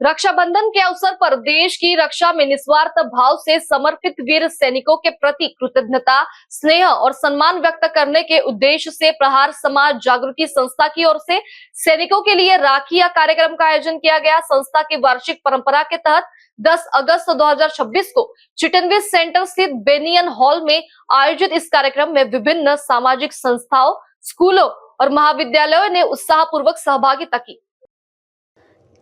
रक्षाबंधन के अवसर पर देश की रक्षा में निस्वार्थ भाव से समर्पित वीर सैनिकों के प्रति कृतज्ञता, स्नेह और सम्मान व्यक्त करने के उद्देश्य से प्रहार समाज जागृति संस्था की ओर से सैनिकों के लिए राखी या कार्यक्रम का आयोजन किया गया। संस्था की वार्षिक परंपरा के तहत 10 अगस्त 2026 को चिटनवीर सेंटर स्थित बेनियन हॉल में आयोजित इस कार्यक्रम में विभिन्न सामाजिक संस्थाओं, स्कूलों और महाविद्यालयों ने उत्साहपूर्वक सहभागिता की।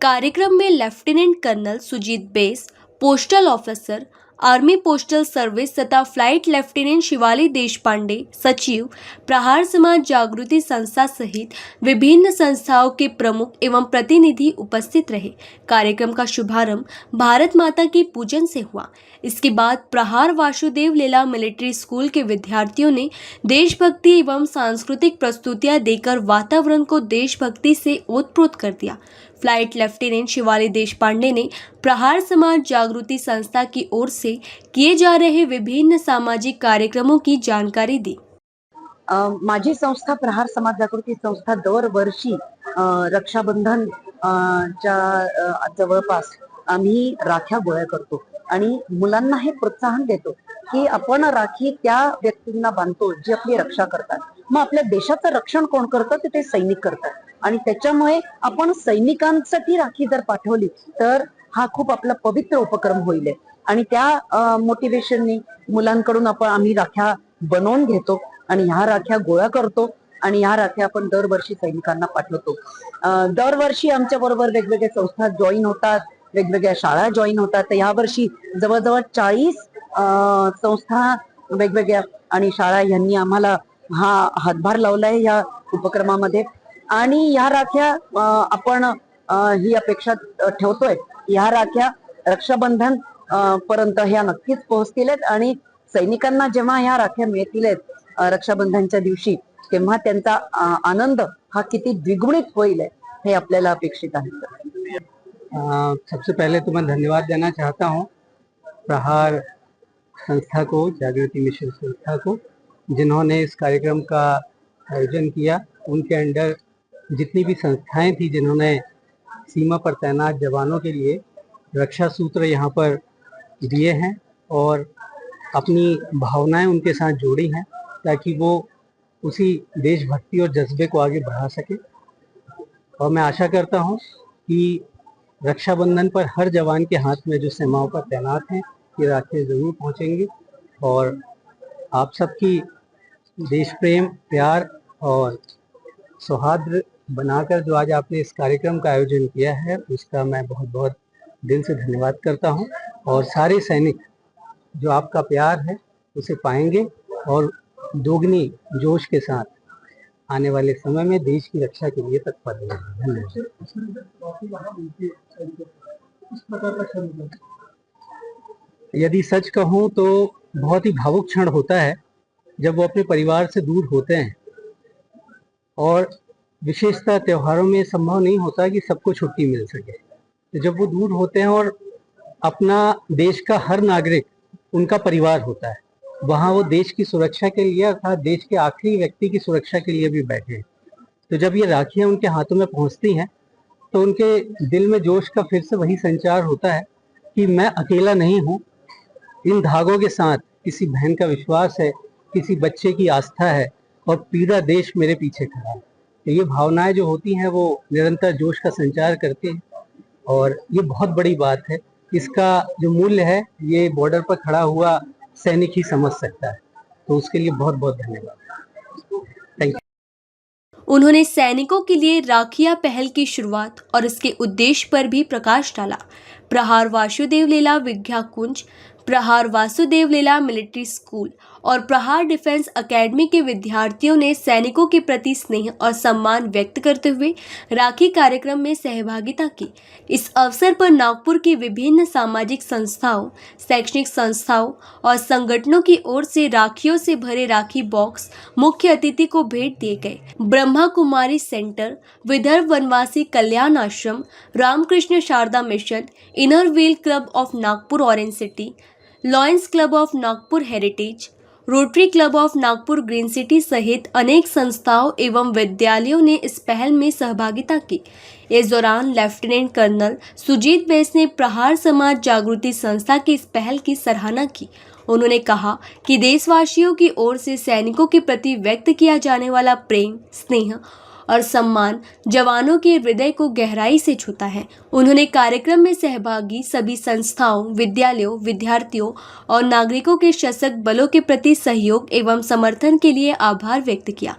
कार्यक्रम में lieutenant colonel Sujit Bose, postal officer, army postal service तथा फ्लाइट लेफ्टिनेंट शिवाली देशपांडे, सचिव, प्रहार समाज जागृति संस्था सहित विभिन्न संस्थाओं के प्रमुख एवं प्रतिनिधि उपस्थित रहे। कार्यक्रम का शुभारंभ भारत माता के पूजन से हुआ। इसके बाद प्रहार वासुदेव लीला मिलिट्री स्कूल के विद्यार्थियों ने देशभक्ति एवं सांस्कृतिक प्रस्तुतियां देकर वातावरण को देशभक्ति से ओतप्रोत कर दिया। फ्लाइट लेफ्टिनेंट शिवाली देशपांडे ने प्रहार समाज जागृति संस्था की ओर से किए जा रहे विभिन्न सामाजिक कार्यक्रमों की जानकारी दी। माझी संस्था प्रहार समाज जागृती संस्था दरवर्षी रक्षाबंधन च्या जवळपास आम्ही राख्या गोळा करतो आणि मुलांना हे प्रोत्साहन देतो की आपण राखी त्या व्यक्तींना बांधतो जे आपली रक्षा करतात। मग आपल्या देशाचं रक्षण कोण करतं ते सैनिक करतात आणि त्याच्यामुळे आपण सैनिकांसाठी राखी जर पाठवली तर हा खूप आपला पवित्र उपक्रम होईल आणि त्या मोटिवेशननी मुलांकडून आम्ही राख्या बनवून घेतो आणि ह्या राख्या गोळा करतो आणि ह्या राख्या आपण दरवर्षी सैनिकांना पाठवतो। दरवर्षी आमच्या बरोबर वेगवेगळ्या संस्था जॉईन होतात, वेगवेगळ्या शाळा जॉईन होतात। तर यावर्षी जवळजवळ 40 संस्था वेगवेगळ्या आणि शाळा यांनी आम्हाला हा हातभार लावलाय या उपक्रमामध्ये आणि ह्या राख्या आपण ही अपेक्षा ठेवतोय ह्या राख्या रक्षाबंधन पर्यंत ह्या नक्कीच पोहोचतील आणि सैनिकांना जेव्हा ह्या राख्या मिळतील रक्षाबंधनच्या दिवशी तेव्हा त्यांचा आनंद हा किती द्विगुणित होईल हे आपल्याला अपेक्षित आहे। सबसे पहले तो मैं धन्यवाद देना चाहता हूँ प्रहार संस्था को, जागृति मिशन संस्था को, जिन्होंने इस कार्यक्रम का आयोजन किया। उनके अंडर जितनी भी संस्थाएं थी जिन्होंने सीमा पर तैनात जवानों के लिए रक्षा सूत्र यहाँ पर दिए हैं और अपनी भावनाएं उनके साथ जोड़ी हैं ताकि वो उसी देशभक्ति और जज्बे को आगे बढ़ा सके। और मैं आशा करता हूँ कि रक्षाबंधन पर हर जवान के हाथ में जो सीमाओं पर तैनात हैं ये राखियाँ ज़रूर पहुँचेंगी और आप सबकी देश प्रेम, प्यार और सौहार्द बनाकर जो आज आपने इस कार्यक्रम का आयोजन किया है उसका मैं बहुत बहुत दिल से धन्यवाद करता हूं। और सारे सैनिक जो आपका प्यार है उसे पाएंगे और दोगुनी जोश के साथ आने वाले समय में देश की रक्षा के लिए तत्पर रहेंगे। धन्यवाद। यदि सच कहूं तो बहुत ही भावुक क्षण होता है जब वो अपने परिवार से दूर होते हैं और विशेषतः त्योहारों में संभव नहीं होता कि सबको छुट्टी मिल सके। तो जब वो दूर होते हैं और अपना देश का हर नागरिक उनका परिवार होता है, वहाँ वो देश की सुरक्षा के लिए अर्थात देश के आखिरी व्यक्ति की सुरक्षा के लिए भी बैठे हैं। तो जब ये राखियाँ उनके हाथों में पहुँचती हैं तो उनके दिल में जोश का फिर से वही संचार होता है कि मैं अकेला नहीं हूँ। इन धागों के साथ किसी बहन का विश्वास है, किसी बच्चे की आस्था है और पूरा देश मेरे पीछे खड़ा है। तो ये भावनाएं जो होती हैं वो निरंतर जोश का संचार करती हैं और ये बहुत बड़ी बात है। इसका जो मूल्य है ये बॉर्डर पर खड़ा हुआ सैनिक ही समझ सकता है। तो उसके लिए बहुत बहुत धन्यवाद। Thank you. उन्होंने सैनिकों के लिए राखियां पहल की शुरुआत और इसके उद्देश्य पर भी प्रकाश डाला। प्रहार वासुदेव लीला विद्या कुंज, प्रहार वासुदेव लीला मिलिट्री स्कूल और प्रहार डिफेंस एकेडमी के विद्यार्थियों ने सैनिकों के प्रति स्नेह और सम्मान व्यक्त करते हुए राखी कार्यक्रम में सहभागिता की। इस अवसर पर नागपुर की विभिन्न सामाजिक संस्थाओं, शैक्षणिक संस्थाओं और संगठनों की ओर से राखियों से भरे राखी बॉक्स मुख्य अतिथि को भेंट दिए गए। Brahma Kumari centre, Vidarbha Vanvasi Kalyan Ashram, Ramakrishna Sarada Mission, Inner Wheel Club of Nagpur Orange City, Lions Club of Nagpur Heritage, Rotary Club of Nagpur Green City सहित अनेक संस्थाओं एवं विद्यालयों ने इस पहल में सहभागिता की। इस दौरान लेफ्टिनेंट कर्नल सुजीत बेस ने प्रहार समाज जागृति संस्था की इस पहल की सराहना की। उन्होंने कहा कि देशवासियों की ओर से सैनिकों के प्रति व्यक्त किया जाने वाला प्रेम, स्नेह और सम्मान जवानों के हृदय को गहराई से छूता है। उन्होंने कार्यक्रम में सहभागी सभी संस्थाओं, विद्यालयों, विद्यार्थियों और नागरिकों के सशक्त बलों के प्रति सहयोग एवं समर्थन के लिए आभार व्यक्त किया।